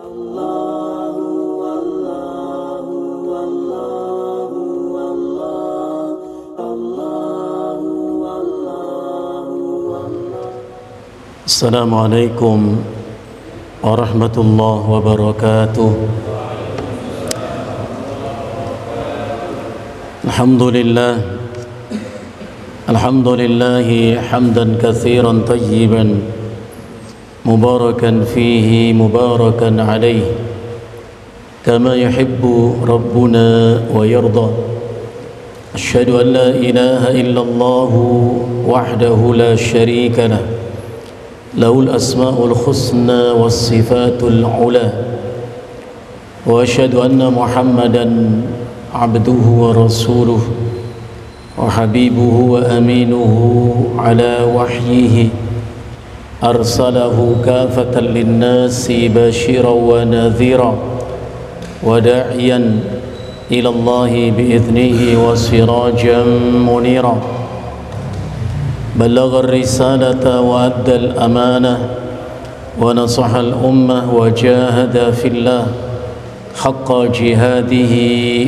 Assalamualaikum warahmatullahi wabarakatuh. Alhamdulillahi hamdan katsiran tayyiban mubarakan fihi mubarakan alaihi kama yuhibbu rabbuna wa yarda. Asyhadu an la ilaha illallah wahdahu la syarika lah, lahul asma'ul husna was sifatul ula, wa asyhadu anna Muhammadan abduhu wa rasuluh wa habibuhu wa aminuhu ala wahyihi arsalahu kafatan linnasi bashiran wa nadhira wa da'iyan ila Allahi bi'idhnihi wa sirajan munira. بلغ الرسالة وأدى الأمانة ونصح الأمة وجاهد في الله حق جهاده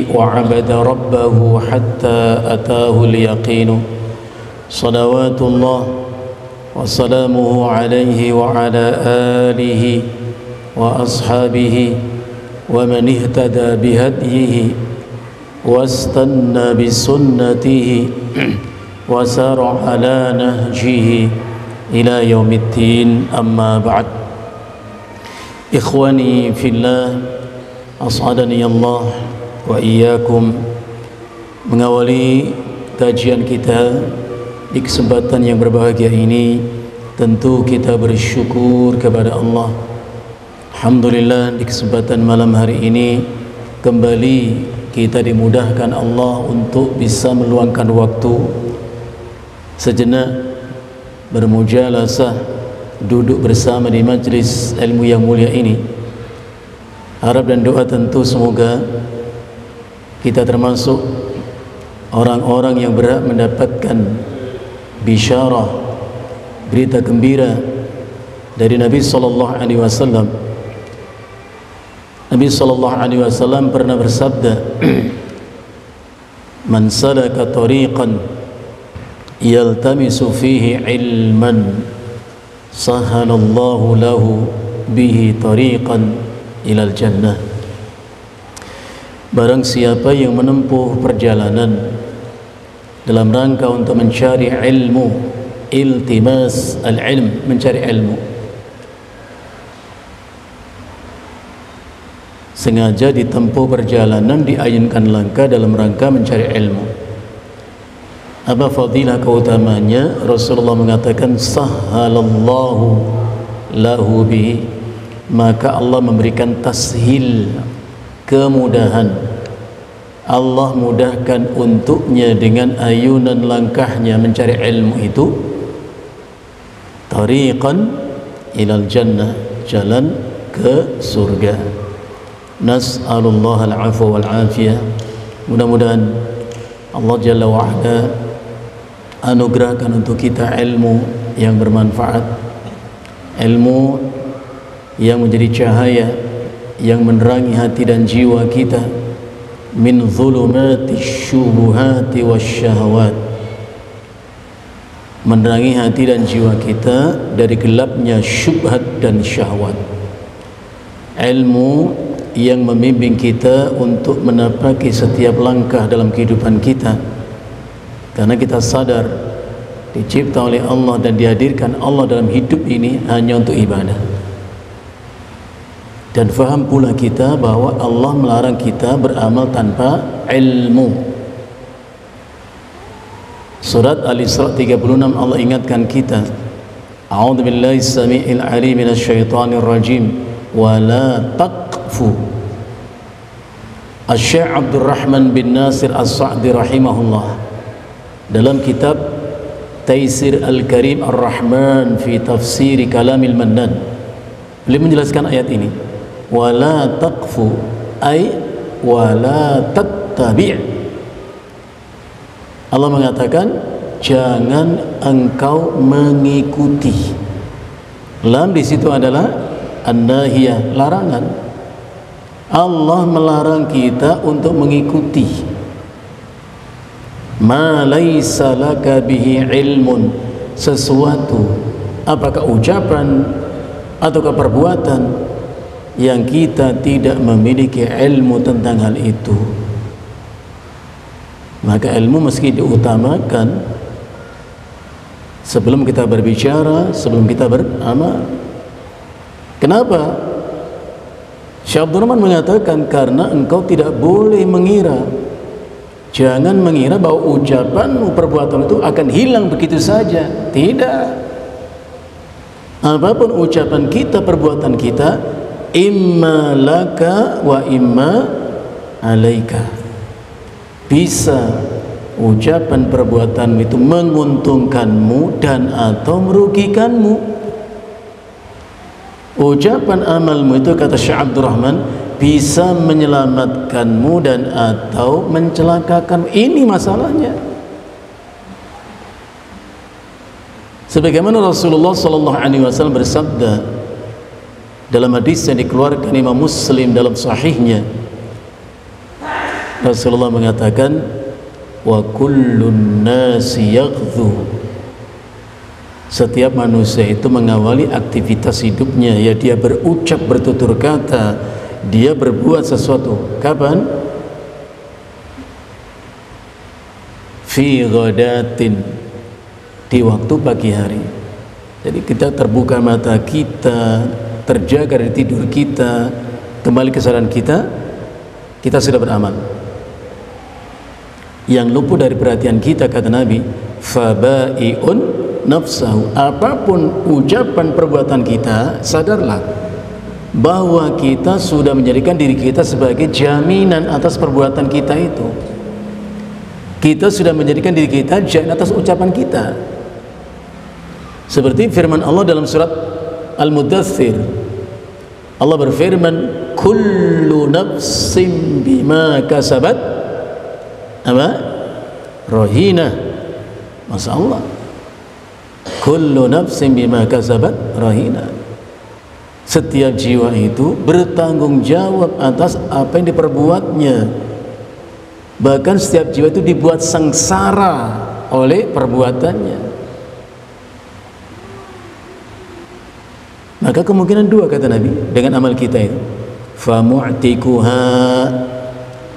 وعبد ربه حتى أتاه اليقين. صلوات الله وسلامه عليه وعلى آله وأصحابه ومن اهتدى بهديه واستنى بسنته وسار على نهجه إلى يوم الدين. أما بعد. إخواني في الله أسعدني الله وإياكم. Mengawali kajian kita di kesempatan yang berbahagia ini, tentu kita bersyukur kepada Allah. Alhamdulillah, di kesempatan malam hari ini kembali kita dimudahkan Allah untuk bisa meluangkan waktu sejenak bermujalasah, duduk bersama di majlis ilmu yang mulia ini. Harap dan doa tentu semoga kita termasuk orang-orang yang berhak mendapatkan bisyarah, berita gembira dari Nabi sallallahu alaihi wasallam. Nabi sallallahu alaihi wasallam pernah bersabda, "Man salaka tariqan yaltamisu fihi ilman sahalallahu lahu bihi tariqan ilal jannah." Barang siapa yang menempuh perjalanan dalam rangka untuk mencari ilmu, iltimas al-ilm, mencari ilmu, sengaja ditempuh perjalanan, diayunkan langkah dalam rangka mencari ilmu. Apa fadilah keutamanya? Rasulullah mengatakan sahhalallahu lahu bihi, maka Allah memberikan tashil, kemudahan. Allah mudahkan untuknya dengan ayunan langkahnya mencari ilmu itu, tariqan ilal jannah, jalan ke surga. Nas'alullah al-'afwa wal 'afiyah. Mudah-mudahan Allah Jalla wa'ala anugerahkan untuk kita ilmu yang bermanfaat, ilmu yang menjadi cahaya yang menerangi hati dan jiwa kita, min zulumati syubuhati wasyahawat, menerangi hati dan jiwa kita dari gelapnya syubhat dan syahwat. Ilmu yang membimbing kita untuk menapaki setiap langkah dalam kehidupan kita, karena kita sadar dicipta oleh Allah dan dihadirkan Allah dalam hidup ini hanya untuk ibadah. Dan faham pula kita bahwa Allah melarang kita beramal tanpa ilmu. Surat Al-Isra 36 Allah ingatkan kita, A'udzu billahi samii'il 'aliim minasyaitonir rajim, wa la taqfu. Asy-Syaikh Abdurrahman bin Nasir As-Sa'di rahimahullah dalam kitab Taisir Al-Karim Ar-Rahman fi Tafsir Kalamil Mannan, beliau menjelaskan ayat ini, wala taqfu ay wala tattabi'. Allah mengatakan jangan engkau mengikuti. Lam di situ adalah an-nahiyah, larangan. Allah melarang kita untuk mengikuti ma laisa laka bihi ilmun, sesuatu, apakah ucapan ataukah perbuatan yang kita tidak memiliki ilmu tentang hal itu. Maka ilmu mesti diutamakan sebelum kita berbicara, sebelum kita beramal. Kenapa? Syekh Abdul Rahman mengatakan karena engkau tidak boleh mengira, jangan mengira bahwa ucapanmu, perbuatan itu akan hilang begitu saja. Tidak. Apapun ucapan kita, perbuatan kita, imma laka wa imma alaika. Bisa ucapan perbuatanmu itu menguntungkanmu dan atau merugikanmu. Ucapan amalmu itu, kata Syekh Abdul Rahman, bisa menyelamatkanmu dan atau mencelakakanmu. Ini masalahnya. Sebagaimana Rasulullah SAW bersabda dalam hadis yang dikeluarkan Imam Muslim dalam sahihnya, Rasulullah mengatakan, wa kullun nasi yaghdhu, setiap manusia itu mengawali aktivitas hidupnya, ya dia berucap, bertutur kata, dia berbuat sesuatu. Kapan? Fi ghadatin, di waktu pagi hari. Jadi kita terbuka mata kita, terjaga dari tidur kita, kembali kesadaran kita, kita sudah beramal. Yang luput dari perhatian kita, kata Nabi, fabai'un nafsahu, apapun ucapan perbuatan kita, sadarlah bahwa kita sudah menjadikan diri kita sebagai jaminan atas perbuatan kita itu. Kita sudah menjadikan diri kita jaminan atas ucapan kita. Seperti firman Allah dalam surat Al-Mudaththir, Allah berfirman, kullu nafsin bima kasabat apa? Rahina. Masya Allah, kullu nafsin bima kasabat rahina. Setiap jiwa itu bertanggung jawab atas apa yang diperbuatnya. Bahkan setiap jiwa itu dibuat sengsara oleh perbuatannya. Maka kemungkinan dua, kata Nabi, dengan amal kita itu, famu'tikuha,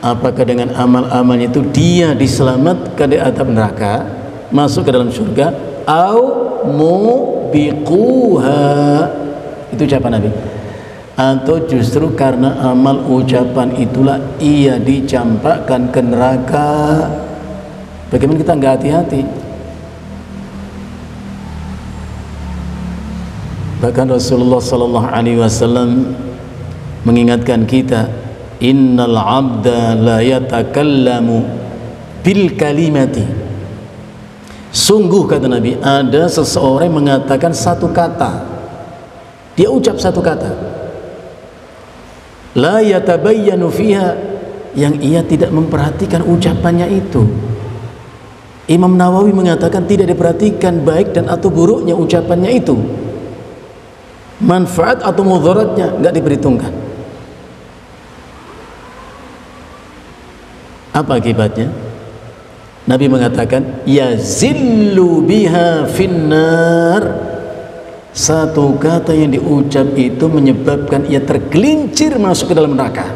apakah dengan amal-amalnya itu dia diselamatkan dari atap neraka, masuk ke dalam surga, au mubiquha, itu ucapan Nabi, atau justru karena amal ucapan itulah ia dicampakkan ke neraka. Bagaimana kita nggak hati-hati? Bahkan Rasulullah sallallahu alaihi wasallam mengingatkan kita, innal abda la yatakallamu bil kalimati, sungguh, kata Nabi, ada seseorang yang mengatakan satu kata, dia ucap satu kata, la yatabayyanu fiha, yang ia tidak memperhatikan ucapannya itu. Imam Nawawi mengatakan tidak diperhatikan baik dan atau buruknya ucapannya itu, manfaat atau mudaratnya nggak diperhitungkan. Apa akibatnya? Nabi mengatakan, yazillu biha finnar, satu kata yang diucap itu menyebabkan ia tergelincir masuk ke dalam neraka.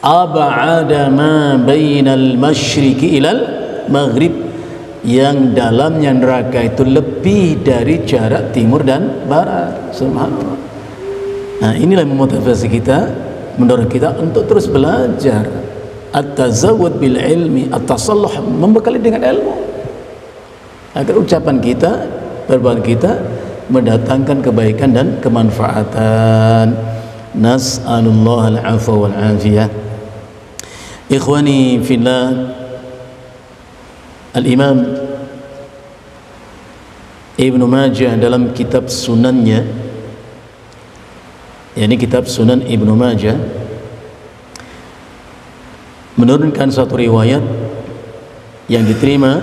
Ab'ada ma bainal masyriqi ilal maghrib, yang dalamnya neraka itu lebih dari jarak timur dan barat. Subhanallah. Nah, inilah yang memotivasi kita, mendorong kita untuk terus belajar, at-tazawwud bil ilmi, at-tasalluh, membekali dengan ilmu, agar ucapan kita, perbuatan kita mendatangkan kebaikan dan kemanfaatan. Nas'alullah al-'afwa wal 'afiyah. Ikhwani fillah, Al-Imam Ibnu Majah dalam kitab sunannya, yakni kitab Sunan Ibnu Majah, menurunkan suatu riwayat yang diterima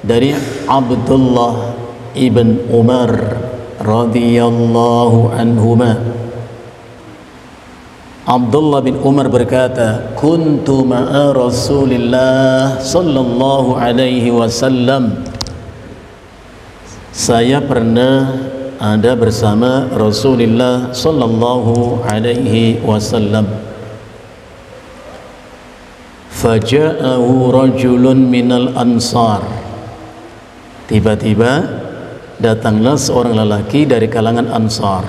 dari Abdullah ibn Umar radhiyallahu anhuma. Abdullah bin Umar berkata, kuntu ma'a Rasulillah sallallahu alaihi wasallam, saya pernah ada bersama Rasulullah sallallahu alaihi wasallam. Faja'ahu rajulun minal ansar, tiba-tiba datanglah seorang lelaki dari kalangan Ansar.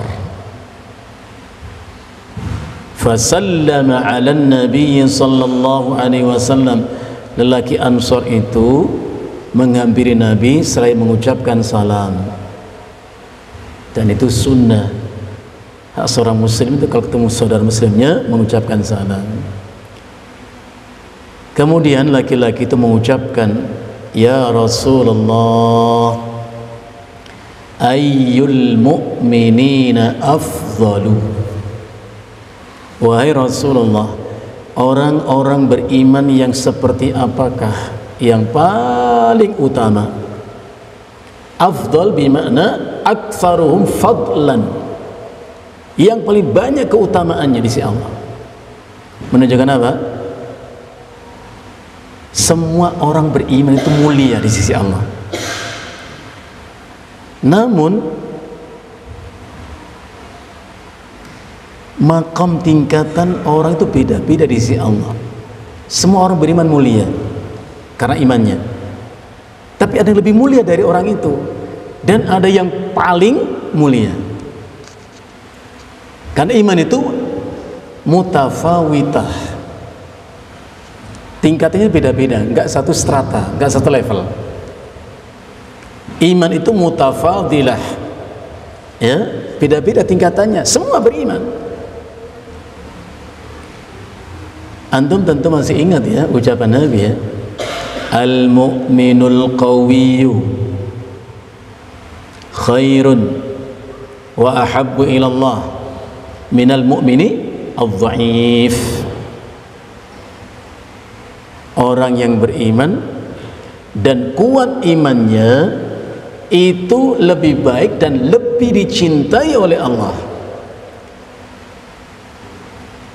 Fasallama 'alan nabiy sallallahu alaihi wasallam, lelaki Ansar itu menghampiri Nabi seraya mengucapkan salam. Dan itu sunnah hak seorang muslim itu kalau ketemu saudara muslimnya mengucapkan salam. Kemudian laki-laki itu mengucapkan, ya Rasulullah, ayyul mu'minina afdalu, wahai Rasulullah, orang-orang beriman yang seperti apakah yang paling utama? Afdal bermakna aktsaruhum fadlan, yang paling banyak keutamaannya di sisi Allah. Menunjukkan apa? Semua orang beriman itu mulia di sisi Allah. Namun makam tingkatan orang itu beda-beda di sisi Allah. Semua orang beriman mulia karena imannya, tapi ada yang lebih mulia dari orang itu, dan ada yang paling mulia karena iman itu mutafawitah, tingkatnya beda-beda, enggak satu strata, enggak satu level. Iman itu mutafadilah, ya, beda-beda tingkatannya, semua beriman. Antum tentu masih ingat ya ucapan Nabi ya, al-mu'minul qawiyyu khairun wa ahabbu ilallah minal mu'mini adh-dha'if. Orang yang beriman dan kuat imannya itu lebih baik dan lebih dicintai oleh Allah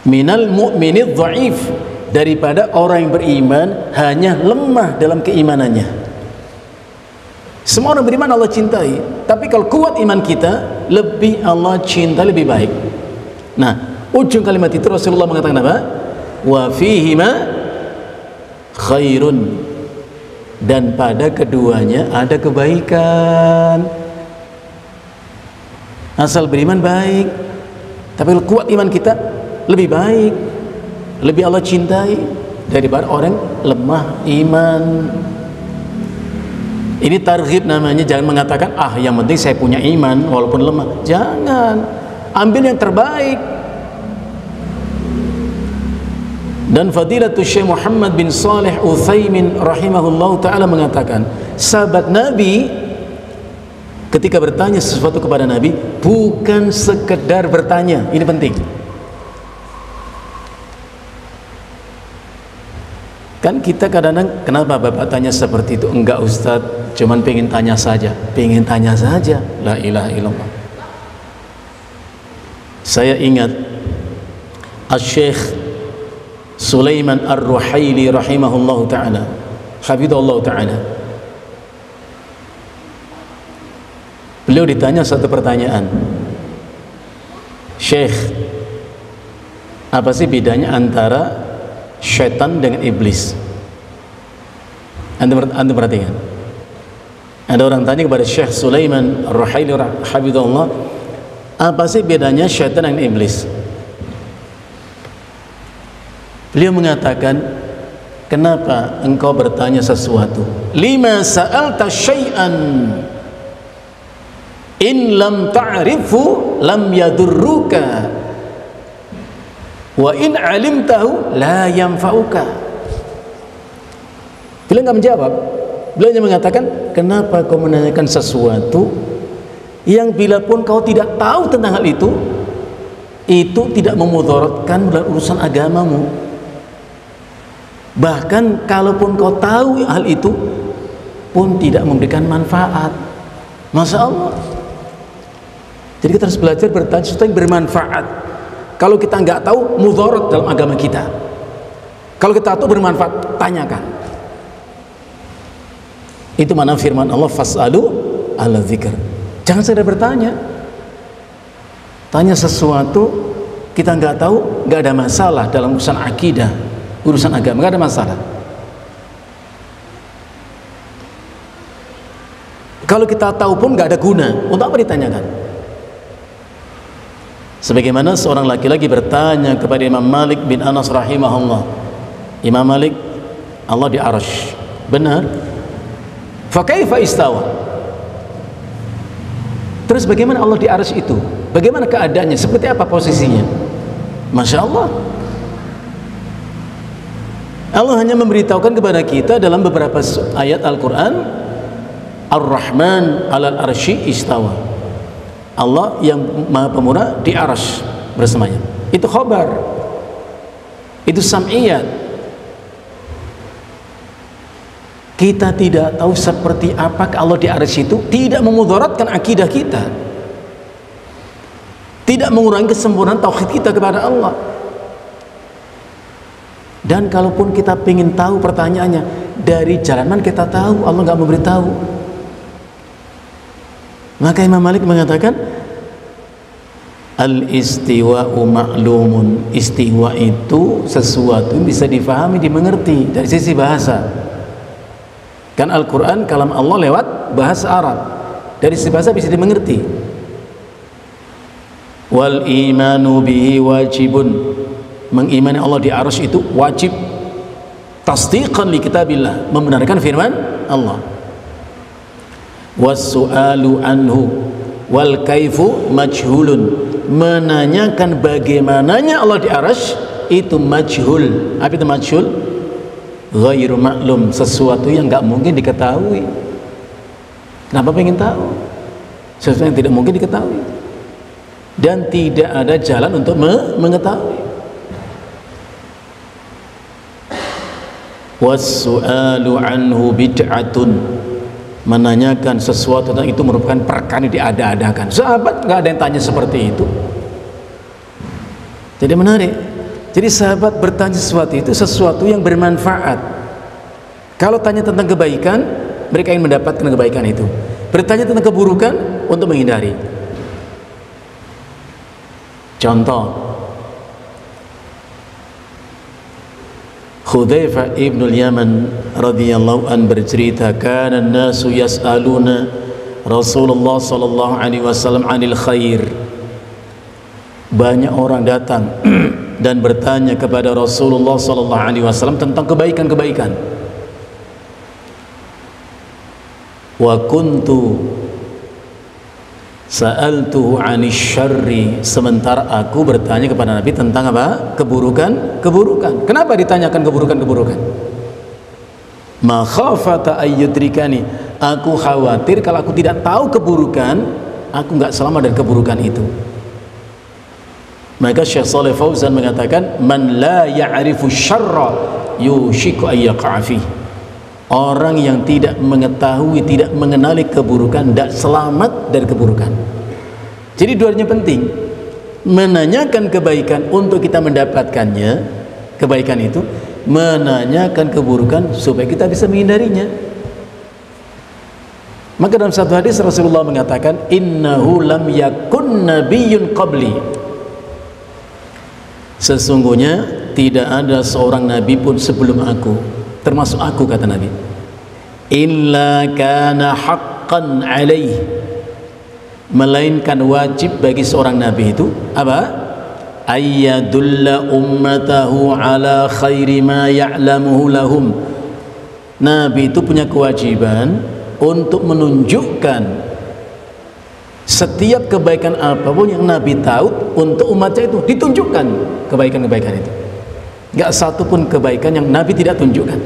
minal mu'mini dhaif, daripada orang yang beriman hanya lemah dalam keimanannya. Semua orang beriman Allah cintai, tapi kalau kuat iman kita, lebih Allah cinta, lebih baik. Nah, ujung kalimat itu Rasulullah mengatakan apa? Wa fihima khairun, dan pada keduanya ada kebaikan. Asal beriman baik, tapi kalau kuat iman kita lebih baik, lebih Allah cintai daripada orang lemah iman. Ini targhib namanya. Jangan mengatakan yang penting saya punya iman walaupun lemah. Jangan, ambil yang terbaik. Dan Fadilatul Syekh Muhammad bin Salih Utsaimin rahimahullah ta'ala mengatakan, sahabat Nabi ketika bertanya sesuatu kepada Nabi bukan sekedar bertanya, ini penting. Kan kita kadang-kadang, kenapa Bapak tanya seperti itu? Enggak Ustadz, cuman pengen tanya saja. Pengen tanya saja. La ilaha illallah. Saya ingat Asy-Syaikh Sulaiman Ar-Ruhaili rahimahullahu ta'ala, hafidhahullahu ta'ala. Beliau ditanya satu pertanyaan, Syekh, apa sih bedanya antara syaitan dengan iblis? Anda perhatikan, ada orang tanya kepada Syekh Sulaiman Ar-Ruhaili hafidhahullah, apa sih bedanya syaitan dengan iblis? Beliau mengatakan, kenapa engkau bertanya sesuatu? Lima sa'alta syai'an in lam ta'rifu lam yadurruka wa in alimtahu la yanfa'uka. Beliau enggak menjawab. Beliau hanya mengatakan, kenapa kau menanyakan sesuatu yang bila pun kau tidak tahu tentang hal itu tidak memudaratkan dalam urusan agamamu. Bahkan kalaupun kau tahu hal itu pun tidak memberikan manfaat. Masya Allah. Jadi kita harus belajar bertanya sesuatu yang bermanfaat. Kalau kita nggak tahu, mudarat dalam agama kita. Kalau kita tahu bermanfaat, tanyakan. Itu mana firman Allah, fas'alu ala dzikr. Jangan sekedar bertanya. Tanya sesuatu kita nggak tahu, nggak ada masalah dalam urusan akidah, urusan agama, nggak ada masalah. Kalau kita tahu pun nggak ada guna, untuk apa ditanyakan? Sebagaimana seorang laki-laki bertanya kepada Imam Malik bin Anas rahimahullah, Imam Malik, Allah di arsy, benar? Fa kaifa istawa? Terus bagaimana Allah di arsy itu? Bagaimana keadaannya? Seperti apa posisinya? Masya Allah. Allah hanya memberitahukan kepada kita dalam beberapa ayat Al-Quran, Ar-Rahman alal arsy istawa. Allah yang Maha Pemurah di arsy bersemayam. Itu khabar. Itu sam'iyat. Kita tidak tahu seperti apa Allah di arsy itu, tidak memudaratkan akidah kita, tidak mengurangi kesempurnaan tauhid kita kepada Allah. Dan kalaupun kita ingin tahu, pertanyaannya, dari jalan mana kita tahu? Allah nggak memberitahu. Maka Imam Malik mengatakan, al-istiwa'u ma'lumun. Istiwa itu sesuatu yang bisa difahami, dimengerti dari sisi bahasa. Kan Al-Quran kalam Allah lewat bahasa Arab, dari sisi bahasa bisa dimengerti. Wal imanu bihi wajibun. Mengimani Allah di arsy itu wajib. Tasdiqan li kitabillah, membenarkan firman Allah. Was-su'alu anhu wal kaifu majhulun. Menanyakan bagaimananya Allah di arsy itu majhul. Apa itu majhul? Ghairu maklum, sesuatu yang nggak mungkin diketahui. Kenapa pengen tahu? Sesuatu yang tidak mungkin diketahui dan tidak ada jalan untuk mengetahui. Was-su'alu anhu bid'atun. Menanyakan sesuatu tentang itu merupakan perkara yang diada-adakan. Sahabat nggak ada yang tanya seperti itu. Jadi menarik. Jadi sahabat bertanya sesuatu itu sesuatu yang bermanfaat. Kalau tanya tentang kebaikan, mereka ingin mendapatkan kebaikan itu. Bertanya tentang keburukan untuk menghindari. Contoh, Hudzaifah ibn al-Yaman radhiyallahu an bercerita, kana an-nasu yas'aluna Rasulullah sallallahu alaihi wasallam 'anil khair. Banyak orang datang dan bertanya kepada Rasulullah sallallahu alaihi wasallam tentang kebaikan-kebaikan. Wa kuntu sa'altuhu 'anil syarri, sementara aku bertanya kepada Nabi tentang apa? Keburukan. Kenapa ditanyakan keburukan? Ma khafata ayyudrikani, aku khawatir kalau aku tidak tahu keburukan, aku enggak selamat dari keburukan itu. Maka Syekh Shalih Fauzan mengatakan, man la ya'rifu syarra yushiku ayyaqa'a fi. Orang yang tidak mengetahui, tidak mengenali keburukan, tidak selamat dari keburukan. Jadi dua-duanya penting. Menanyakan kebaikan untuk kita mendapatkannya, kebaikan itu, menanyakan keburukan supaya kita bisa menghindarinya. Maka dalam satu hadis Rasulullah mengatakan, innahu lam yakun nabiyyun qabli. Sesungguhnya tidak ada seorang nabi pun sebelum aku, termasuk aku, kata Nabi, illa kana haqqan alaih, melainkan wajib bagi seorang nabi itu apa? Ayyadulla ummatahu ala khairi ma ya'lamuhu lahum. Nabi itu punya kewajiban untuk menunjukkan setiap kebaikan apapun yang Nabi tahu untuk umatnya, itu ditunjukkan kebaikan-kebaikan itu. Enggak satu pun kebaikan yang Nabi tidak tunjukkan.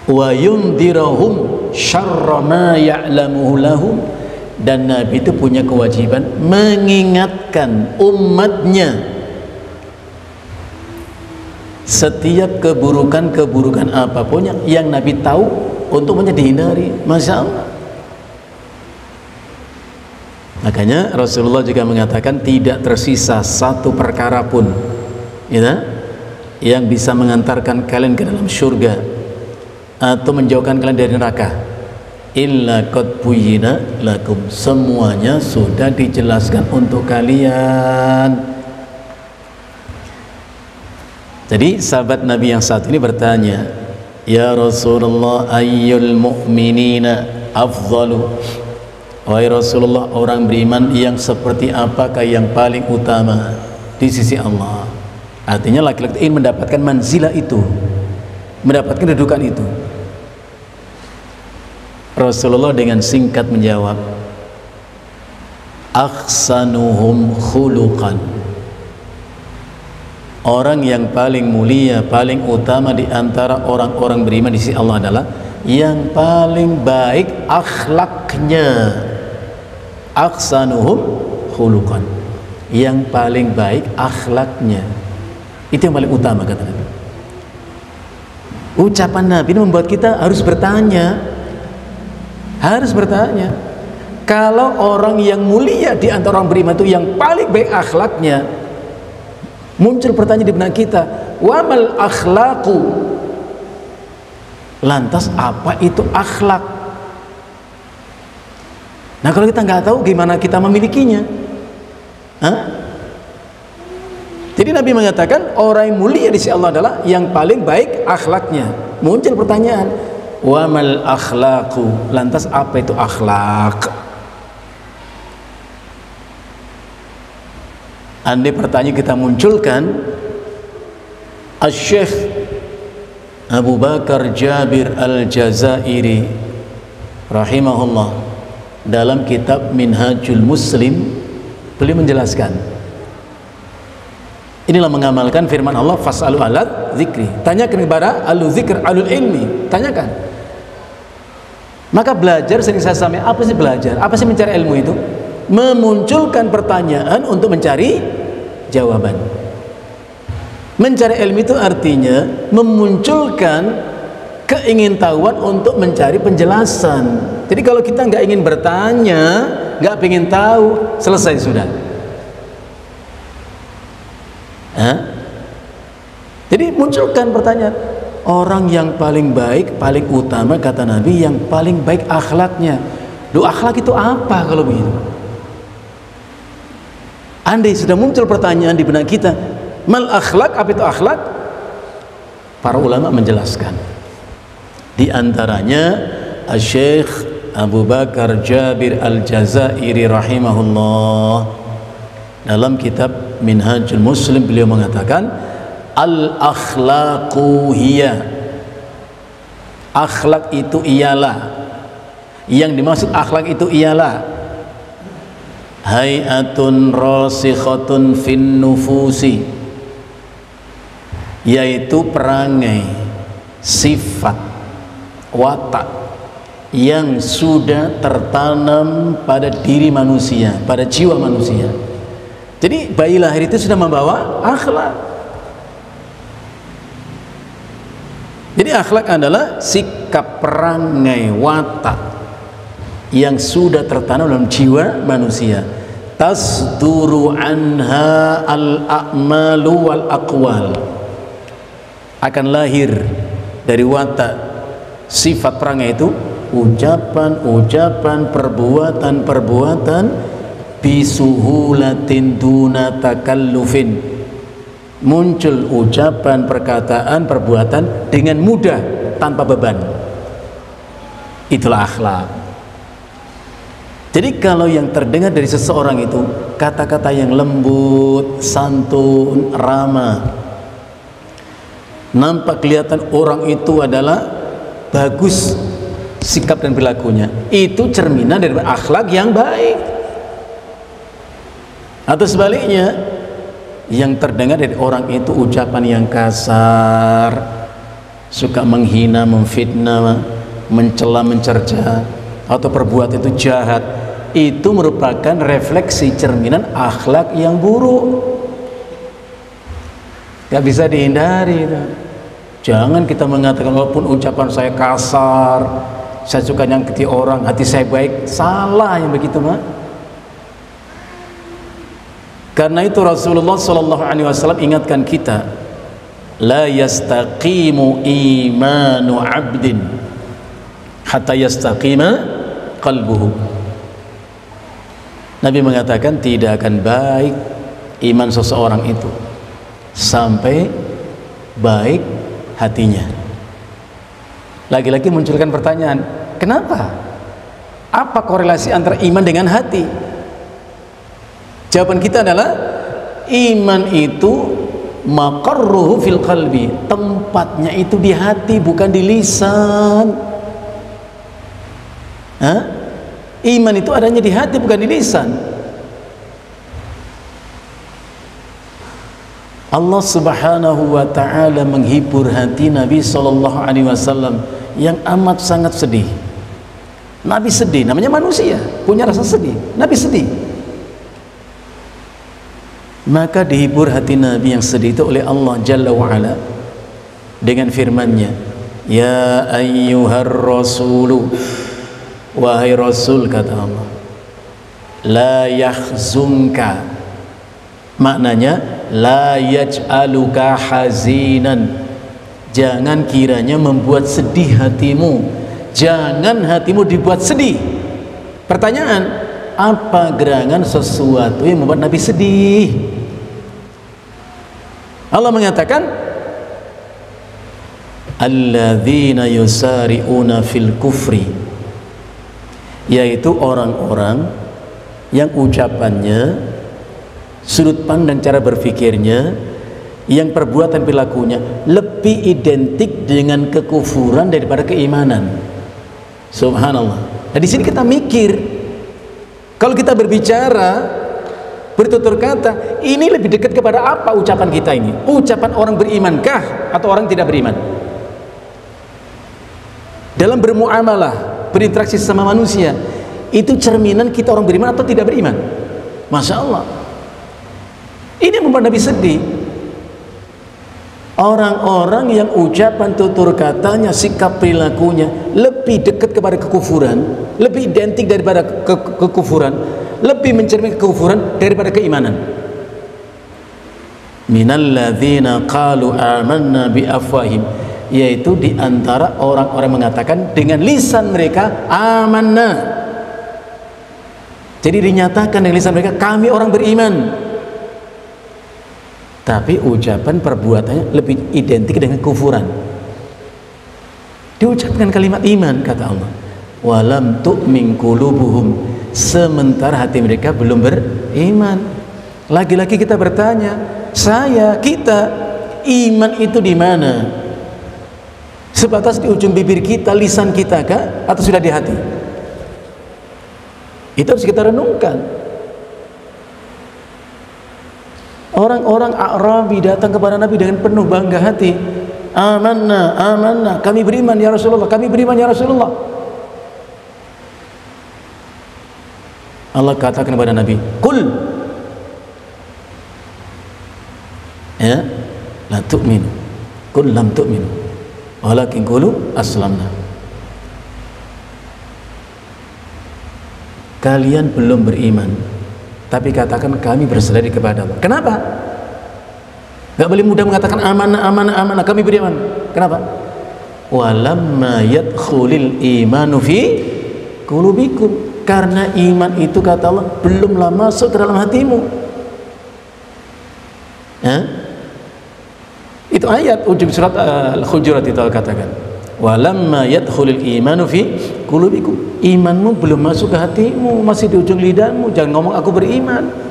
Wa yundirahum syarra ma ya'lamuhu lahum, dan Nabi itu punya kewajiban mengingatkan umatnya setiap keburukan-keburukan apapun yang Nabi tahu untuk dihindari. Masya Allah. Maka Makanya Rasulullah juga mengatakan tidak tersisa satu perkara pun ya, yang bisa mengantarkan kalian ke dalam surga atau menjauhkan kalian dari neraka illa qad buyyina lakum, semuanya sudah dijelaskan untuk kalian. Jadi sahabat Nabi yang satu ini bertanya, ya Rasulullah, ayyul mu'minina afdalu, wahai Rasulullah, orang beriman yang seperti apakah yang paling utama di sisi Allah? Artinya laki-laki ingin mendapatkan manzilah itu, mendapatkan kedudukan itu. Rasulullah dengan singkat menjawab, ahsanuhum khuluqan, orang yang paling mulia, paling utama di antara orang-orang beriman di sisi Allah adalah yang paling baik akhlaknya. Ahsanuhum khuluqan, yang paling baik akhlaknya, itu yang paling utama, kata Nabi. Ucapan Nabi ini membuat kita harus bertanya. Kalau orang yang mulia di antara orang beriman itu yang paling baik akhlaknya, muncul pertanyaan di benak kita, wamal akhlaqu, lantas apa itu akhlak? Nah, kalau kita nggak tahu, gimana kita memilikinya? Jadi Nabi mengatakan orang yang mulia di sisi Allah adalah yang paling baik akhlaknya. Muncul pertanyaan, wamal akhlaqu, lantas apa itu akhlak? Andai pertanyaan kita munculkan, Asy-Syaikh Abu Bakar Jabir Al-Jazairi rahimahullah dalam kitab Minhajul Muslim, beliau menjelaskan, inilah mengamalkan firman Allah, fas'alu ala dzikri, tanyakan kepada ahlu dzikr, ahlul ilmi, tanyakan. Maka belajar, sering saya sampaikan, apa sih belajar? Apa sih mencari ilmu itu? Memunculkan pertanyaan untuk mencari jawaban. Mencari ilmu itu artinya memunculkan keingintahuan untuk mencari penjelasan. Jadi kalau kita nggak ingin bertanya, nggak ingin tahu, selesai sudah. Jadi munculkan pertanyaan. Orang yang paling baik, paling utama, kata Nabi, yang paling baik akhlaknya. Loh, akhlak itu apa kalau begitu? Andai sudah muncul pertanyaan di benak kita, mal akhlak, apa itu akhlak? Para ulama menjelaskan. Di antaranya Asy-Syaikh Abu Bakar Jabir Al-Jazairi rahimahullah dalam kitab Minhajul Muslim, beliau mengatakan, al-akhlaqu hiya, akhlak itu ialah, yang dimaksud akhlak itu ialah hayatun rasikhatun fin nufusi, yaitu perangai, sifat, watak yang sudah tertanam pada diri manusia, pada jiwa manusia. Jadi bayi lahir itu sudah membawa akhlak. Jadi akhlak adalah sikap, perangai, watak yang sudah tertanam dalam jiwa manusia. Tasduru anha al-a'malu wal aqwal, akan lahir dari watak, sifat, perangai itu ucapan-ucapan, perbuatan-perbuatan, bisuhulatin duna takallufin, muncul ucapan, perkataan, perbuatan dengan mudah tanpa beban. Itulah akhlak. Jadi kalau yang terdengar dari seseorang itu kata-kata yang lembut, santun, ramah, nampak kelihatan orang itu adalah bagus sikap dan perilakunya, itu cerminan dari akhlak yang baik. Atau sebaliknya, yang terdengar dari orang itu ucapan yang kasar, suka menghina, memfitnah, mencela, mencerca, atau perbuatan itu jahat, itu merupakan refleksi cerminan akhlak yang buruk. Gak bisa dihindari itu. Jangan kita mengatakan walaupun ucapan saya kasar, saya suka nyakiti orang, hati saya baik. Salah yang begitu, Mak. Karena itu Rasulullah sallallahu alaihi wasallam ingatkan kita, la yastaqimu imanu 'abdin hatta yastaqima qalbuhu. Nabi mengatakan tidak akan baik iman seseorang itu sampai baik hatinya. Lagi-lagi munculkan pertanyaan, kenapa? Apa korelasi antara iman dengan hati? Jawaban kita adalah iman itu maqarruhu fil qalbi, tempatnya itu di hati bukan di lisan. Iman itu adanya di hati bukan di lisan. Allah Subhanahu wa ta'ala menghibur hati Nabi sallallahu alaihi wasallam yang amat sangat sedih. Nabi sedih, namanya manusia, punya rasa sedih. Nabi sedih. Maka dihibur hati Nabi yang sedih itu oleh Allah Jalla wa Ala dengan firman-Nya, ya ayyuhar rasulu, wahai Rasul, kata Allah, la yahzunka, maknanya la yaj'aluka hazinan, jangan kiranya membuat sedih hatimu, jangan hatimu dibuat sedih. Pertanyaan, apa gerangan sesuatu yang membuat Nabi sedih? Allah mengatakan, alladzina yusari'una fil kufri, yaitu orang-orang yang ucapannya, sudut pandang cara berpikirnya, yang perbuatan perilakunya lebih identik dengan kekufuran daripada keimanan. Subhanallah. Nah, di sini kita mikir, kalau kita berbicara, bertutur kata, ini lebih dekat kepada apa ucapan kita ini? Ucapan orang berimankah atau orang tidak beriman? Dalam bermuamalah, berinteraksi sama manusia, itu cerminan kita orang beriman atau tidak beriman? Masya Allah. Ini yang membuat Nabi sedih. Orang-orang yang ucapan tutur katanya, sikap perilakunya lebih dekat kepada kekufuran, lebih identik daripada kekufuran, lebih mencerminkan kekufuran daripada keimanan. Minalladzina qalu amanna bi afwahim, yaitu diantara orang-orang mengatakan dengan lisan mereka amanna. Jadi dinyatakan dengan lisan mereka kami orang beriman, tapi ucapan perbuatannya lebih identik dengan kufuran. Diucapkan kalimat iman, kata Allah, walam tu'min qulubuhum, sementara hati mereka belum beriman. Lagi-lagi kita bertanya, kita iman itu di mana? Sebatas di ujung bibir kita, lisan kita kah, atau sudah di hati? Itu harus kita renungkan. Orang-orang A'rabi datang kepada Nabi dengan penuh bangga hati, amanna, amanna, kami beriman ya Rasulullah, kami beriman ya Rasulullah. Allah katakan kepada Nabi, qul, ya, la tu'minu, qul lam tu'minu, walakin qulu aslamna. Kalian belum beriman, tapi katakan kami berserah diri kepada Allah. Kenapa? Gak boleh mudah mengatakan amanah, amanah, amanah, kami beriman. Kenapa? Walamma yadkhulil imanu fi qulubikum, karena iman itu, kata Allah, belumlah masuk ke dalam hatimu. Itu ayat ujung surat Al-Hujurat itu Allah katakan, walamma yadkhulil imanu fi qulubikum, imanmu belum masuk ke hatimu, masih di ujung lidahmu. Jangan ngomong aku beriman.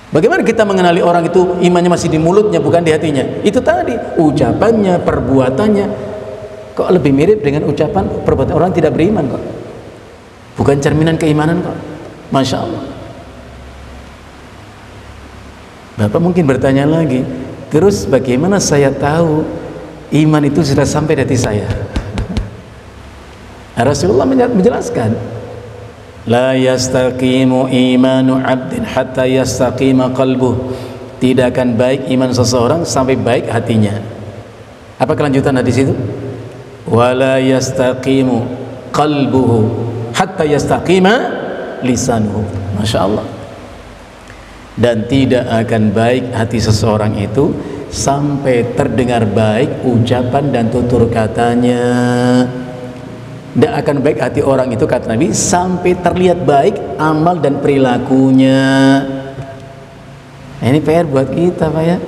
Bagaimana kita mengenali orang itu imannya masih di mulutnya bukan di hatinya? Itu tadi, ucapannya, perbuatannya kok lebih mirip dengan ucapan perbuatan orang tidak beriman kok. Bukan cerminan keimanan kok. Masya Allah. Bapak mungkin bertanya lagi, terus bagaimana saya tahu iman itu sudah sampai di hati saya? Rasulullah menjelaskan, la yastaqimu imanu 'abdin hatta yastaqima qalbuh, tidak akan baik iman seseorang sampai baik hatinya. Apa kelanjutan di situ? Wala yastaqimu qalbuhu hatta yastaqima lisanuhu. Masya Allah. dan tidak akan baik hati seseorang itu sampai terdengar baik ucapan dan tutur katanya. Tidak akan baik hati orang itu, kata Nabi, sampai terlihat baik amal dan perilakunya. Nah, ini PR buat kita, Pak ya.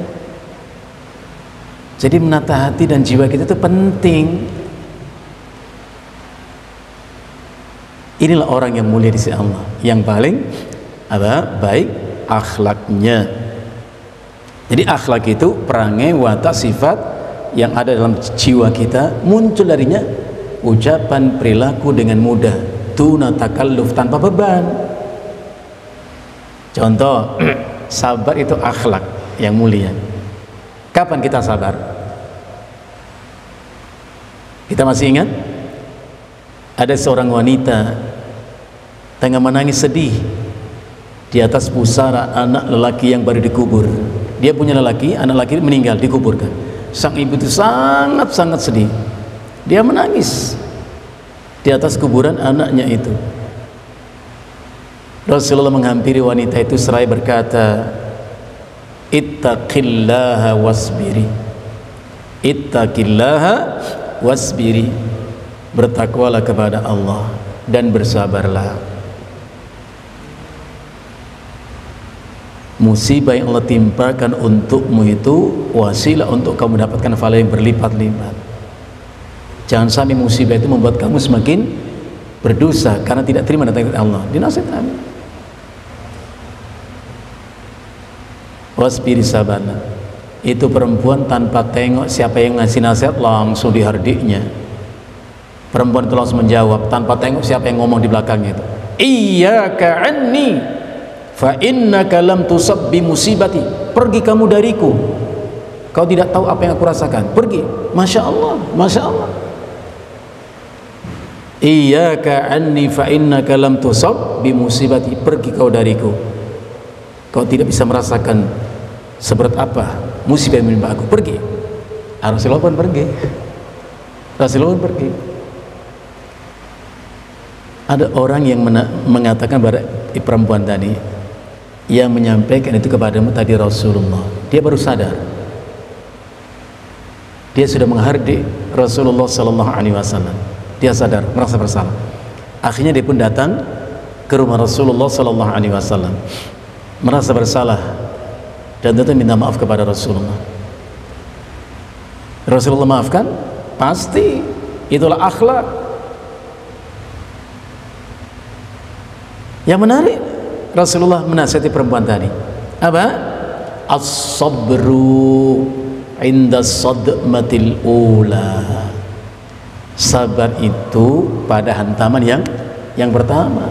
Jadi menata hati dan jiwa kita itu penting. Inilah orang yang mulia di sisi Allah, yang paling baik akhlaknya. Jadi akhlak itu perangai, watak, sifat yang ada dalam jiwa kita, muncul darinya ucapan, perilaku dengan mudah, tuna takalluf, tanpa beban. Contoh, sabar itu akhlak yang mulia. Kapan kita sabar? Kita masih ingat? Ada seorang wanita tengah menangis sedih di atas pusara anak lelaki yang baru dikubur. Dia punya lelaki, anak lelaki meninggal, dikuburkan. Sang ibu itu sangat-sangat sedih. Dia menangis di atas kuburan anaknya itu. Rasulullah menghampiri wanita itu seraya berkata, ittaqillaha wasbiri, ittaqillaha wasbiri, bertakwalah kepada Allah dan bersabarlah. Musibah yang Allah timpakan untukmu itu wasilah untuk kamu mendapatkan pahala yang berlipat-lipat. Jangan sampai musibah itu membuat kamu semakin berdosa karena tidak terima datang dari Allah. Dinasihatkan. Wasbiri, sabarlah. Itu perempuan tanpa tengok siapa yang ngasih nasihat, langsung dihardiknya. Perempuan itu langsung menjawab tanpa tengok siapa yang ngomong di belakangnya itu. Iyyaka anni fa innaka lam tusab bi musibati. Pergi kamu dariku, kau tidak tahu apa yang aku rasakan. Pergi. Masya Allah, Masya Allah. Iyyaka anni fa innaka lam tusab bi musibati. Pergi kau dariku, kau tidak bisa merasakan seberat apa musibah yang menimpa aku. Pergi. Rasulullah pun pergi. Rasulullah pun pergi. Ada orang yang mengatakan pada perempuan tadi, yang menyampaikan itu kepadamu tadi Rasulullah, dia baru sadar, dia sudah menghardik Rasulullah Sallallahu Alaihi Wasallam. Dia sadar, merasa bersalah. Akhirnya dia pun datang ke rumah Rasulullah Sallallahu Alaihi Wasallam, merasa bersalah dan tentu minta maaf kepada Rasulullah. Rasulullah maafkan, pasti itulah akhlak. Yang menarik, Rasulullah menasihati perempuan tadi. Apa? As-sabru inda sadmatil ula. Sabar itu pada hantaman yang pertama.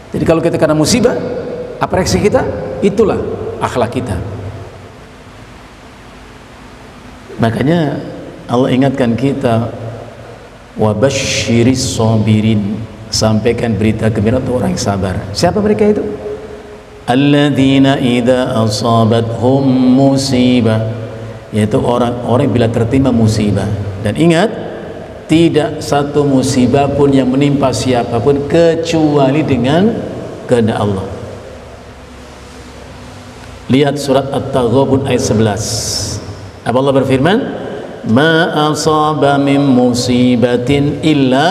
Jadi kalau kita kena musibah, apa reaksi kita? Itulah akhlak kita. Makanya Allah ingatkan kita, wa basyiris sabirin, sampaikan berita gembira untuk orang yang sabar. Siapa mereka itu? Alladzina idza asabathum musibah, yaitu orang-orang bila tertimpa musibah. Dan ingat, tidak satu musibah pun yang menimpa siapapun kecuali dengan kehendak Allah. Lihat surat At-Taghabun ayat 11. Apa Allah berfirman? Ma asaba min musibatin illa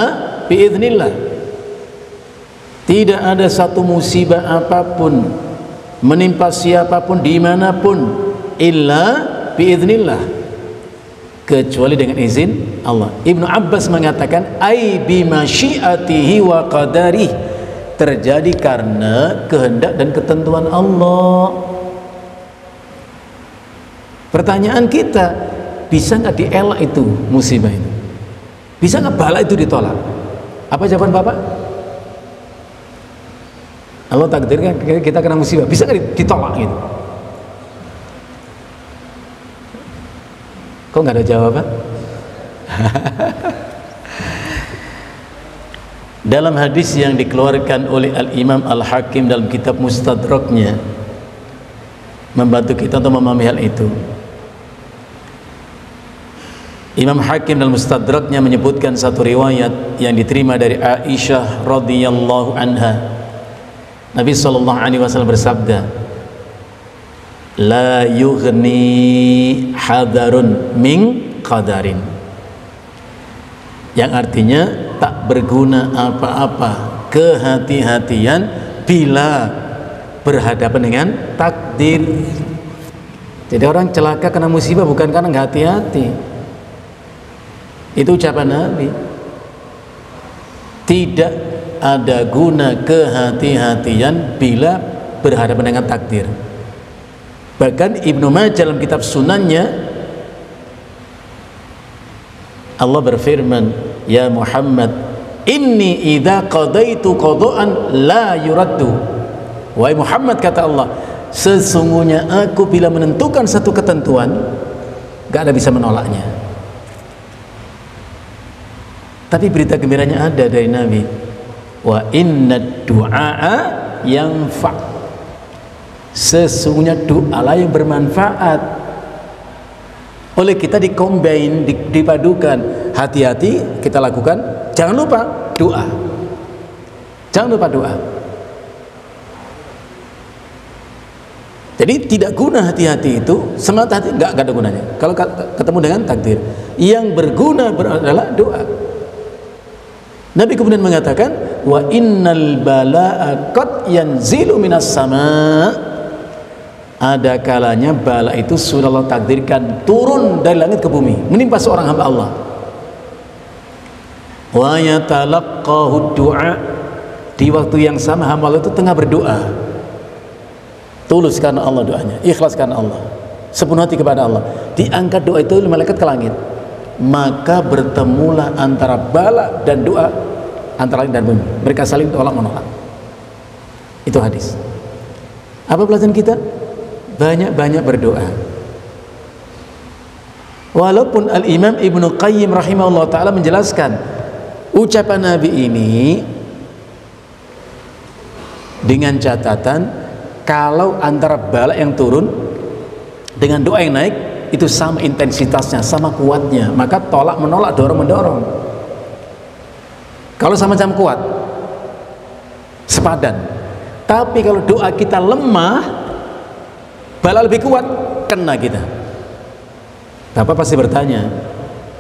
biiznillah. Tidak ada satu musibah apapun menimpa siapapun dimanapun illa biiznillah, kecuali dengan izin Allah. Ibnu Abbas mengatakan ai bimasyiatihi wa qadarih, terjadi karena kehendak dan ketentuan Allah. Pertanyaan kita, bisa nggak dielak itu musibah itu? Bisa nggak bala itu ditolak? Apa jawaban Bapak? Allah takdirkan kita kena musibah, bisa nggak ditolak gitu? Kok nggak ada jawaban? Dalam hadis yang dikeluarkan oleh Al-Imam Al-Hakim dalam kitab Mustadraknya, membantu kita untuk memahami hal itu. Imam Hakim dalam Mustadraknya menyebutkan satu riwayat yang diterima dari Aisyah radhiyallahu anha. Nabi sallallahu alaihi wasallam bersabda, la yughni hadarun min qadarin, yang artinya tak berguna apa-apa kehati-hatian bila berhadapan dengan takdir. Jadi orang celaka kena musibah bukan karena nggak hati-hati. Itu ucapan Nabi. Tidak ada guna kehati-hatian bila berhadapan dengan takdir. Bahkan Ibnu Majah dalam kitab Sunannya, Allah berfirman, ya Muhammad, inni idza qadaitu qada'an la yuraddu. Wahai Muhammad, kata Allah, sesungguhnya aku bila menentukan satu ketentuan gak ada bisa menolaknya. Tapi berita gembiranya ada dari Nabi, wa innad du'a yanfa', sesungguhnya doa lah yang bermanfaat. Oleh kita dikombin, dipadukan. Hati-hati kita lakukan, jangan lupa doa, jangan lupa doa. Jadi tidak guna hati-hati itu, semata hati nggak ada gunanya kalau ketemu dengan takdir. Yang berguna adalah doa. Nabi kemudian mengatakan, wa innal bala'a qad yanzilu minas sama', ada kalanya bala itu sudah Allah takdirkan turun dari langit ke bumi menimpa seorang hamba Allah. Wa yatalaqqahu du'a, di waktu yang sama hamba Allah itu tengah berdoa, tulus karena Allah doanya, ikhlas karena Allah, sepenuh hati kepada Allah, diangkat doa itu oleh malaikat ke langit, maka bertemulah antara bala dan doa, antara langit dan bumi, mereka saling tolak menolak. Itu hadis. Apa pelajaran kita? Banyak-banyak berdoa. Walaupun Al-Imam Ibnu Qayyim rahimahullah ta'ala menjelaskan ucapan Nabi ini dengan catatan kalau antara bala yang turun dengan doa yang naik itu sama intensitasnya, sama kuatnya, maka tolak menolak, dorong mendorong. Kalau sama-sama kuat, sepadan. Tapi kalau doa kita lemah, bala lebih kuat, kena kita. Bapak pasti bertanya,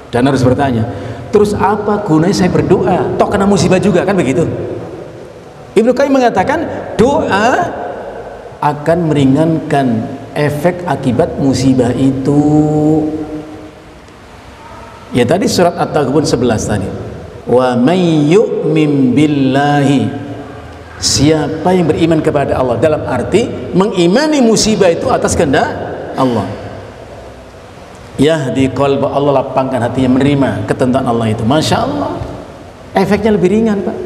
dan harus bertanya, terus apa gunanya saya berdoa? Toh kena musibah juga, kan begitu? Ibnu Qayyim mengatakan doa akan meringankan efek akibat musibah itu. Ya tadi surat At-Taghabun 11 tadi. Wa may yu'min billahi, siapa yang beriman kepada Allah, dalam arti mengimani musibah itu atas kehendak Allah, yahdi qalba, Allah lapangkan hatinya menerima ketentuan Allah itu. Masya Allah, efeknya lebih ringan, Pak.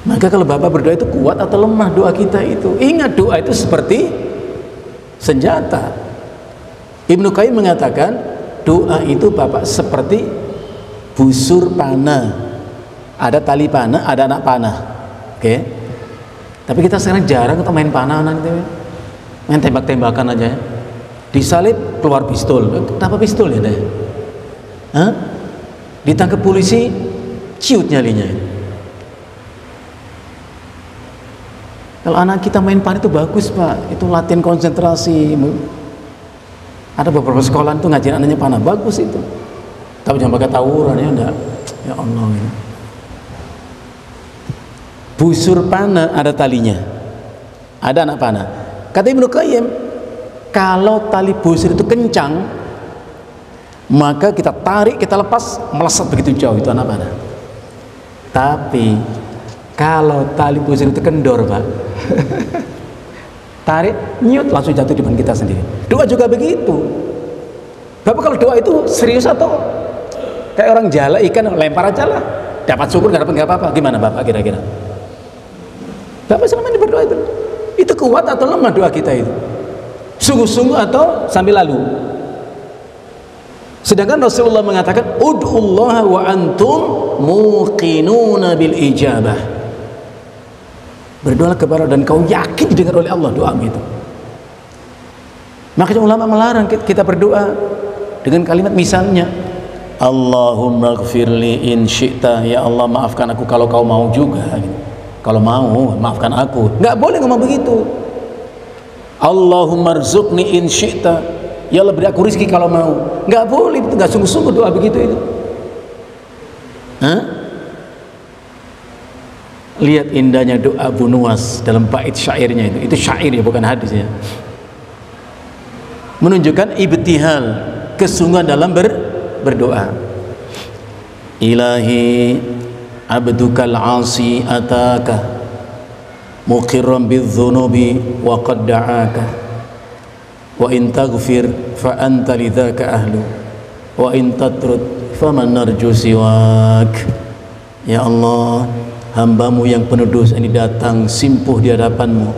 Maka kalau Bapak berdoa itu kuat atau lemah doa kita itu, ingat doa itu seperti senjata. Ibnu Qayyim mengatakan doa itu Bapak seperti busur panah, ada tali panah, ada anak panah. Oke. Tapi kita sekarang jarang untuk main panah, gitu, main tembak-tembakan aja. Disalib keluar pistol. Kenapa pistol ya deh? Hah? Ditangkap polisi, ciut nyalinya. Kalau anak kita main panah itu bagus, Pak. Itu latihan konsentrasi. Ada beberapa sekolah itu ngajarin anaknya panah, bagus itu. Tapi jangan pakai tawuran, ya enggak. Ya Allah. Ya. Busur panah ada talinya, ada anak panah. Kata Ibnu Qayyim, kalau tali busur itu kencang, maka kita tarik, kita lepas, melesat begitu jauh itu anak panah. Tapi kalau tali busur itu kendor, Pak, tarik, nyut, langsung jatuh di depan kita sendiri. Doa juga begitu. Bapak kalau doa itu serius atau kayak orang jala ikan, lempar aja lah, dapat syukur, nggak dapat nggak apa-apa? Gimana Bapak kira-kira? Bapak selama ini berdoa itu kuat atau lemah doa kita itu? Sungguh-sungguh atau sambil lalu? Sedangkan Rasulullah mengatakan, ud'ullaha wa antum muqinuna bil ijabah. Berdoa kepada dan kau yakin didengar oleh Allah doamu itu. Makanya ulama melarang kita berdoa dengan kalimat misalnya, Allahumma gfirli in syi'ta, ya Allah maafkan aku kalau kau mau juga. Kalau mau maafkan aku. Nggak boleh ngomong begitu. Allahumma rzuqni in syi'ta, ya Allah beri aku rezeki kalau mau. Nggak boleh, itu nggak sungguh-sungguh doa begitu itu. Hah? Lihat indahnya doa Abu Nuwas dalam bait syairnya itu syair ya, bukan hadis ya, menunjukkan ibtihal, kesungguhan dalam berdoa. Ilahi abdukal asi ataka muqirran bidzunubi wa qad da'aka wa in taghfir fa anta lidzaka ahlu wa in tatrud faman narju siwak. Ya Allah, hambamu yang penuh dosa ini datang simpuh di hadapanmu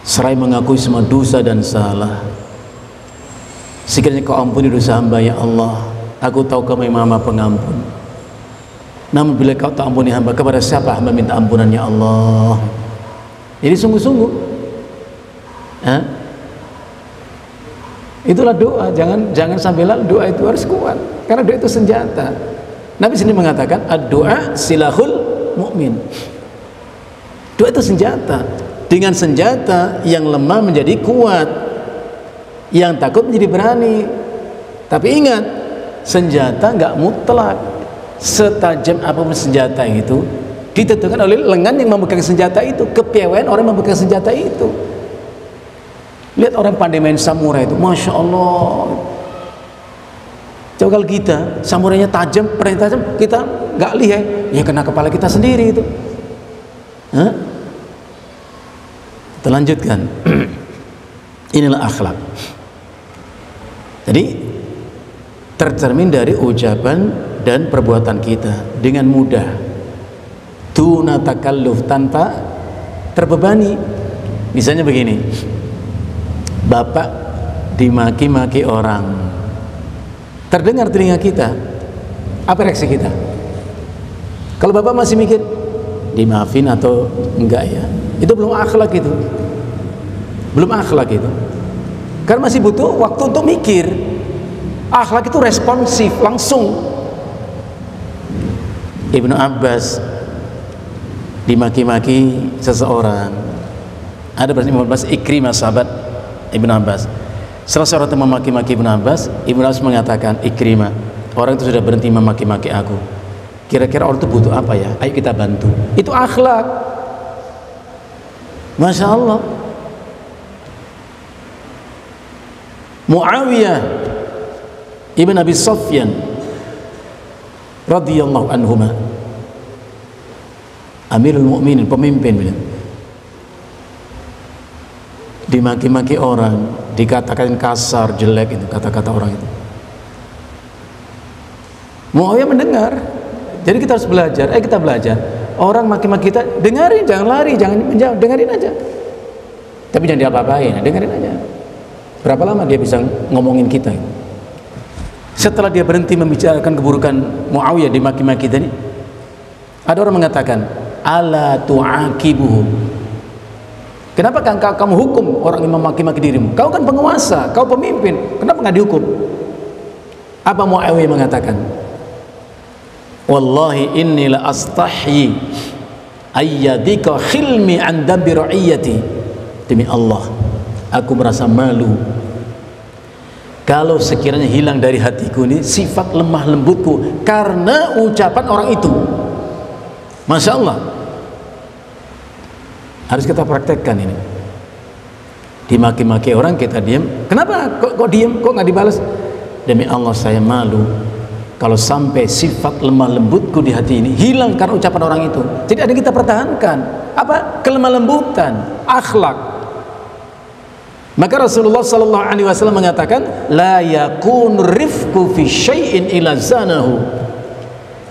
seraya mengakui semua dosa dan salah. Sekiranya kau ampuni dosa hamba ya Allah, aku tahu kau memang Maha Pengampun. Namun bila kau tak ampuni hamba, kepada siapa hamba minta ampunan ya Allah? Jadi sungguh-sungguh. Itulah doa. Jangan sampai doa itu harus kuat, karena doa itu senjata. Nabi sendiri mengatakan ad-doa silahul mu'min. Doa itu senjata. Dengan senjata yang lemah menjadi kuat, yang takut menjadi berani. Tapi ingat, senjata nggak mutlak. Setajam apapun senjata itu ditentukan oleh lengan yang memegang senjata itu, kepiawaian orang yang memegang senjata itu. Lihat orang pandai main samurai itu, masya Allah. Coba kalau kita samurainya tajam, perintah tajam, kita nggak lihat, ya kena kepala kita sendiri itu. Kita lanjutkan. Inilah akhlak. Jadi tercermin dari ucapan dan perbuatan kita dengan mudah, tuna takalluf, tanpa terbebani. Misalnya begini, bapak dimaki-maki orang, terdengar telinga kita, apa reaksi kita? Kalau bapak masih mikir dimaafin atau enggak ya, itu belum akhlak, itu belum akhlak itu, karena masih butuh waktu untuk mikir. Akhlak itu responsif, langsung. Ibnu Abbas dimaki-maki seseorang. Ada bersama Ibnu Abbas, Ikrimah sahabat Ibnu Abbas. Setelah orang itu memaki-maki Ibnu Abbas mengatakan, Ikrimah, orang itu sudah berhenti memaki-maki aku. Kira-kira orang itu butuh apa ya? Ayo kita bantu. Itu akhlak. Masya Allah. Muawiyah Ibn Abi Sufyan radhiyallahu anhuma, Amirul Mukminin, pemimpin, dimaki-maki orang, dikatakan kasar, jelek, itu kata-kata orang itu. Muawiyah mendengar. Jadi kita harus belajar. Kita belajar. Orang maki-maki kita, dengarin, jangan lari, jangan menjauh, dengarin aja. Tapi jangan diapa-apain, dengarin aja. Berapa lama dia bisa ngomongin kita? Setelah dia berhenti membicarakan keburukan Muawiyah dimaki-maki tadi, ada orang mengatakan, ala tu'akibuhum, kenapa kan kamu hukum orang yang memaki-maki dirimu? Kau kan penguasa, kau pemimpin, kenapa nggak dihukum? Apa Muawiyah mengatakan? Wallahi inni la astahyi ayyadika khilmi an dambi ra'iyati. Demi Allah, aku merasa malu kalau sekiranya hilang dari hatiku ini sifat lemah lembutku karena ucapan orang itu. Masya Allah, harus kita praktekkan ini. Dimaki-maki orang kita diam. Kenapa kok diam, kok nggak dibalas? Demi Allah saya malu kalau sampai sifat lemah lembutku di hati ini hilang karena ucapan orang itu. Jadi ada yang kita pertahankan, apa? Kelemah lembutan, akhlak. Maka Rasulullah sallallahu alaihi wasallam mengatakan, la yakunu rifqu fi syai'in ila zanahu.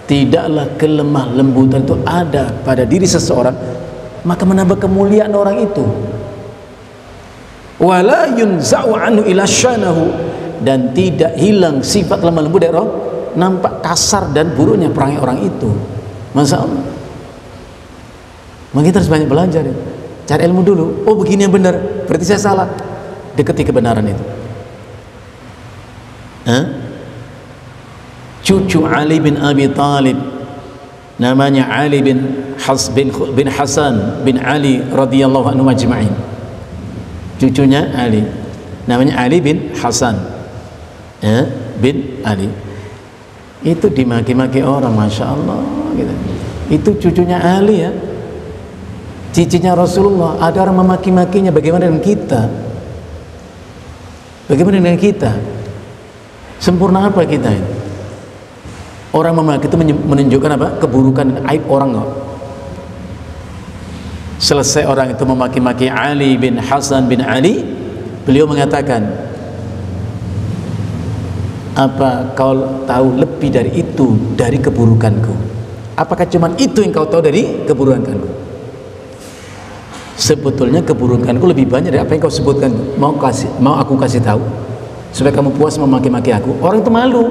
Tidaklah kelemah lembutan itu ada pada diri seseorang maka menambah kemuliaan orang itu. Wala yunza'u anhu ila syanahu, dan tidak hilang sifat lemah lembut dari orang, nampak kasar dan buruknya perangai orang itu. Masya Allah. Maka kita harus banyak belajar ya. Cari ilmu dulu. Oh begini yang benar, berarti saya salah. Deketi kebenaran itu. Cucu Ali bin Abi Talib, namanya Ali bin Hasan bin Ali radhiyallahu anhu majma'in. cucunya Ali, namanya Ali bin Hasan, ya, bin Ali. Itu dimaki-maki orang, masya Allah gitu. Itu cucunya Ali ya, cicinya Rasulullah. Ada orang memaki-makinya. Bagaimana dengan kita? Bagaimana dengan kita? Sempurna apa kita ini? Orang memaki itu menunjukkan apa? Keburukan dan aib orang kok. Selesai orang itu memaki-maki Ali bin Hasan bin Ali, beliau mengatakan, apa kau tahu lebih dari itu dari keburukanku? Apakah cuma itu yang kau tahu dari keburukanku? Sebetulnya keburukanku lebih banyak dari apa yang kau sebutkan. Mau aku kasih tahu supaya kamu puas memaki-maki aku? Orang itu malu.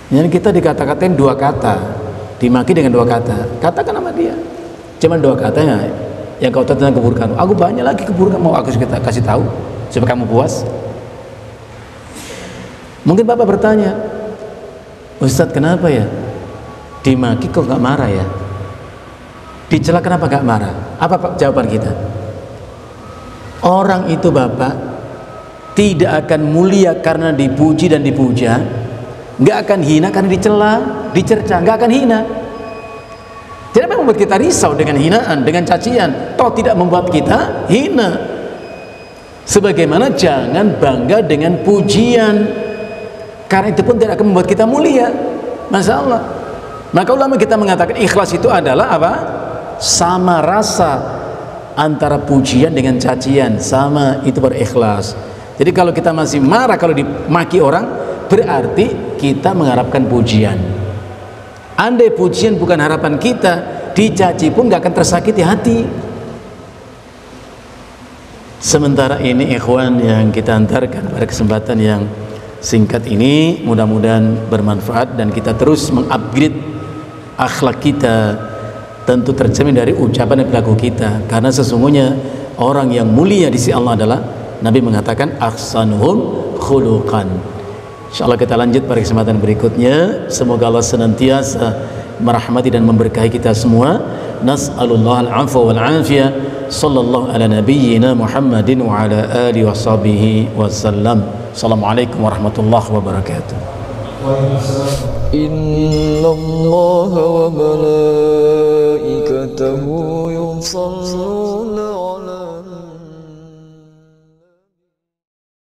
Jadi kita dikata-katain dua kata, dimaki dengan dua kata. Katakan sama dia, cuma dua katanya yang kau tahu tentang keburukan. Aku banyak lagi keburukan, mau aku kasih tahu supaya kamu puas. Mungkin bapak bertanya, Ustadz kenapa ya dimaki kok nggak marah ya, dicela kenapa nggak marah? Apa jawaban kita? Orang itu bapak tidak akan mulia karena dipuji dan dipuja, nggak akan hina karena dicela, dicerca, nggak akan hina. Tidak membuat kita risau dengan hinaan, dengan cacian, toh tidak membuat kita hina. Sebagaimana jangan bangga dengan pujian, karena itu pun tidak akan membuat kita mulia. Masya Allah. Maka ulama kita mengatakan ikhlas itu adalah apa? Sama rasa antara pujian dengan cacian, sama, itu baru ikhlas. Jadi kalau kita masih marah kalau dimaki orang, berarti kita mengharapkan pujian. Andai pujian bukan harapan kita, dicaci pun gak akan tersakiti hati. Sementara ini ikhwan yang kita antarkan pada kesempatan yang singkat ini, mudah-mudahan bermanfaat dan kita terus mengupgrade akhlak kita, tentu tercermin dari ucapan dan perilaku kita. Karena sesungguhnya orang yang mulia di sisi Allah adalah, Nabi mengatakan ahsanuhum khuluqan. Insyaallah kita lanjut pada kesempatan berikutnya. Semoga Allah senantiasa merahmati dan memberkahi kita semua. Nas'alullah al-'afwa wal 'afiyah. Sallallahu ala nabiyyina Muhammadin wa ala alihi wa sahbihi wasallam. Assalamualaikum warahmatullahi wabarakatuh. Innallaha wa malaikatahu yusalluna